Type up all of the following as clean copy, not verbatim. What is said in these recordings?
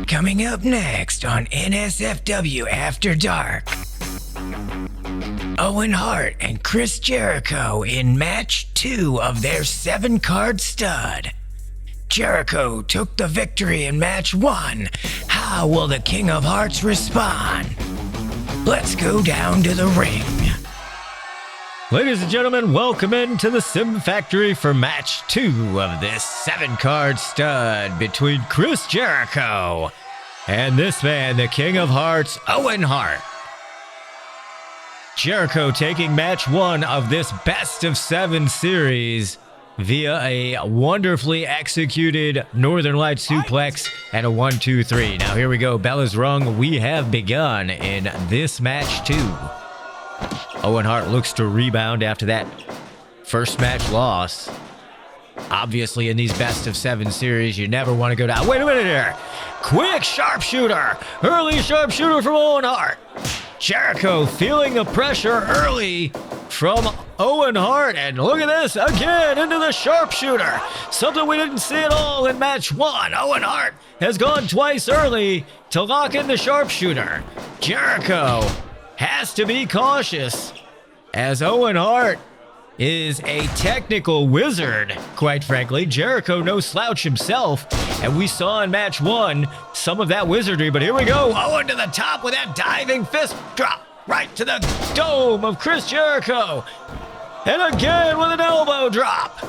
Coming up next on NSFW After Dark, Owen Hart and Chris Jericho in match 2 of their 7-card stud. Jericho took the victory in match 1. How will the King of Harts respond? Let's go down to the ring. Ladies and gentlemen, welcome into the Sim Factory for match 2 of this 7-card stud between Chris Jericho and this man, the King of Harts, Owen Hart. Jericho taking match 1 of this best of 7 series via a wonderfully executed Northern Light suplex and a 1-2-3. Now here we go, bell is rung. We have begun in this match 2. Owen Hart looks to rebound after that first match loss. Obviously, in these best of 7 series, you never want to go down. Wait a minute here. Quick sharpshooter. Early sharpshooter from Owen Hart. Jericho feeling the pressure early from Owen Hart. And look at this. Again, into the sharpshooter. Something we didn't see at all in match 1. Owen Hart has gone twice early to lock in the sharpshooter. Jericho has to be cautious, as Owen Hart is a technical wizard, quite frankly. Jericho no slouch himself, and we saw in match 1 some of that wizardry, but here we go. Owen to the top with that diving fist drop right to the dome of Chris Jericho, and again with an elbow drop.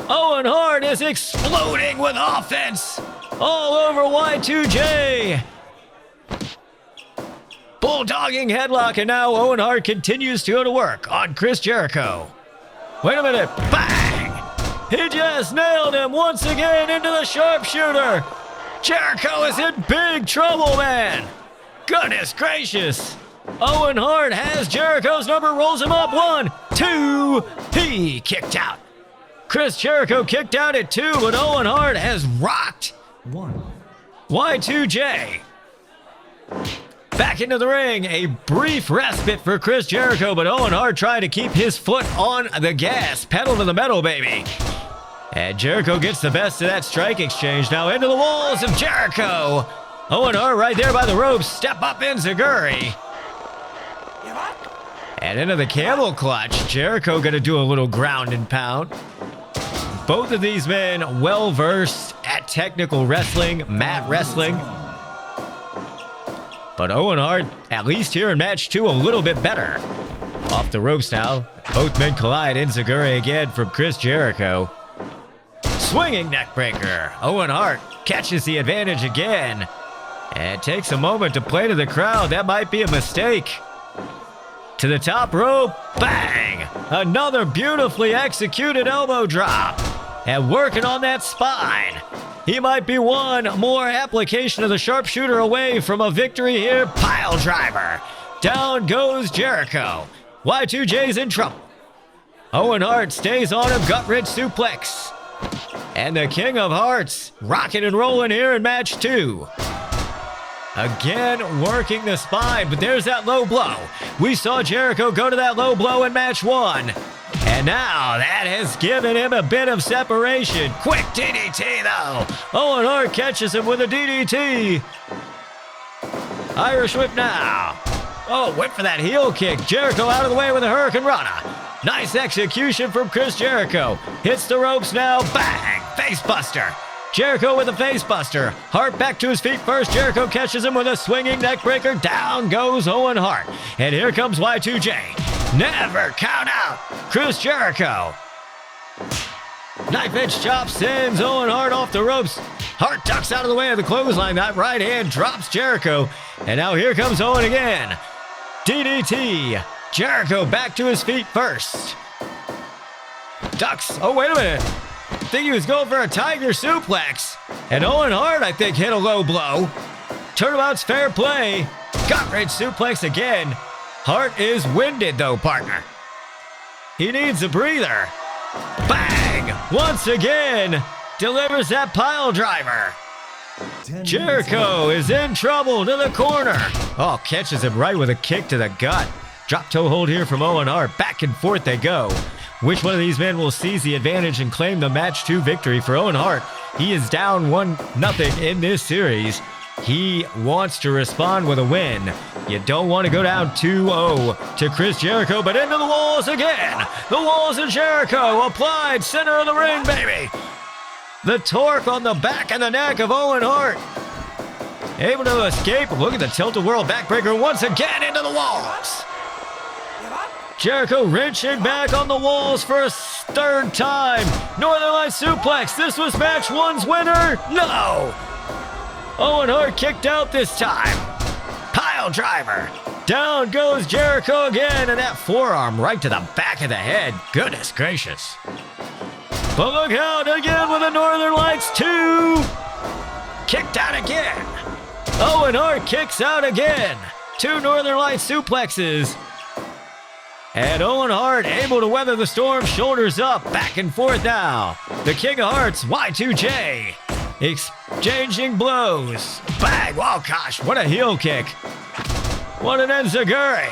Owen Hart is exploding with offense all over Y2J. Bulldogging headlock, and now Owen Hart continues to go to work on Chris Jericho. Wait a minute. Bang! He just nailed him once again into the sharpshooter. Jericho is in big trouble, man. Goodness gracious. Owen Hart has Jericho's number, rolls him up. 1, 2. He kicked out. Chris Jericho kicked out at 2, but Owen Hart has rocked 1. Y2J. Back into the ring, a brief respite for Chris Jericho, but Owen Hart trying to keep his foot on the gas. Pedal to the metal, baby. And Jericho gets the best of that strike exchange. Now into the walls of Jericho. Owen Hart right there by the ropes. Step up in Zaguri. And into the camel clutch. Jericho gonna do a little ground and pound. Both of these men well-versed at technical wrestling, mat wrestling. But Owen Hart, at least here in match 2, a little bit better. Off the ropes now. Both men collide. Enziguri again from Chris Jericho. Swinging neckbreaker. Owen Hart catches the advantage again. And takes a moment to play to the crowd. That might be a mistake. To the top rope. Bang! Another beautifully executed elbow drop. And working on that spine. He might be one more application of the sharpshooter away from a victory here. Pile driver. Down goes Jericho. Y2J's in trouble. Owen Hart stays on him. Gut wrench suplex. And the King of Harts rocking and rolling here in match 2. Again, working the spine, but there's that low blow. We saw Jericho go to that low blow in match 1. And now that has given him a bit of separation. Quick DDT, though. Owen Hart catches him with a DDT. Irish whip now. Oh, went for that heel kick. Jericho out of the way with a Hurricane Rana. Nice execution from Chris Jericho. Hits the ropes now. Bang! Face buster. Jericho with a face buster. Hart back to his feet first. Jericho catches him with a swinging neckbreaker. Down goes Owen Hart. And here comes Y2J. Never count out Chris Jericho. Knife edge chop sends Owen Hart off the ropes. Hart ducks out of the way of the clothesline. That right hand drops Jericho. And now here comes Owen again. DDT. Jericho back to his feet first. Ducks. Oh, wait a minute. I think he was going for a tiger suplex. And Owen Hart, I think, hit a low blow. Turnabout's fair play. Gut wrench suplex again. Hart is winded, though, partner. He needs a breather. Bang! Once again, delivers that pile driver. Jericho is in trouble to the corner. Oh, catches him right with a kick to the gut. Drop toe hold here from Owen Hart. Back and forth they go. Which one of these men will seize the advantage and claim the match 2 victory for Owen Hart? He is down 1-0 in this series. He wants to respond with a win. You don't want to go down 2-0 to Chris Jericho, but into the walls again. The walls of Jericho applied, center of the ring, baby. The torque on the back and the neck of Owen Hart. Able to escape. Look at the tilt-a-whirl backbreaker once again into the walls. Jericho wrenching back on the walls for a third time. Northern Lights suplex. This was match 1's winner. No. Owen Hart kicked out this time. Pile driver. Down goes Jericho again, and that forearm right to the back of the head. Goodness gracious. But look out again with the Northern Lights 2. Kicked out again. Owen Hart kicks out again. 2 Northern Lights suplexes. And Owen Hart able to weather the storm, shoulders up, back and forth now. The King of Harts, Y2J, exchanging blows. Bang, oh gosh, what a heel kick. What an enziguri.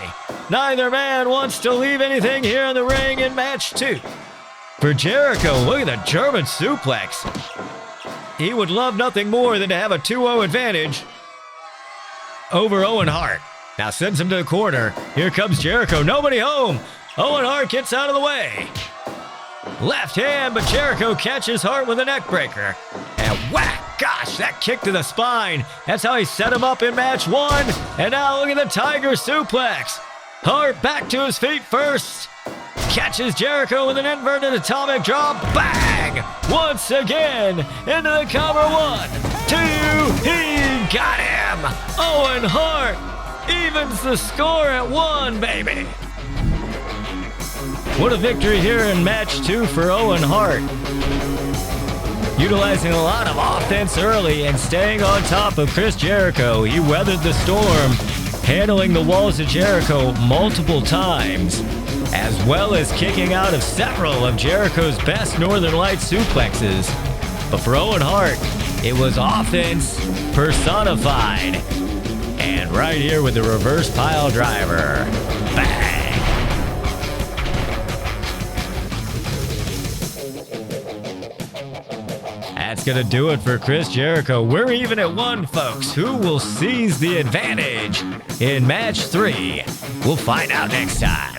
Neither man wants to leave anything here in the ring in match 2. For Jericho, look at the German suplex. He would love nothing more than to have a 2-0 advantage over Owen Hart. Now sends him to the corner. Here comes Jericho. Nobody home. Owen Hart gets out of the way. Left hand, but Jericho catches Hart with a neck breaker. And whack! Gosh, that kick to the spine. That's how he set him up in match 1. And now look at the Tiger suplex. Hart back to his feet first. Catches Jericho with an inverted atomic drop. Bang! Once again into the cover. 1, 2. He got him. Owen Hart evens the score at 1, baby. What a victory here in match 2 for Owen Hart. Utilizing a lot of offense early and staying on top of Chris Jericho, he weathered the storm, handling the walls of Jericho multiple times, as well as kicking out of several of Jericho's best Northern Lights suplexes. But for Owen Hart, it was offense personified. And right here with the reverse pile driver. Bang! That's going to do it for Chris Jericho. We're even at 1, folks. Who will seize the advantage in match 3? We'll find out next time.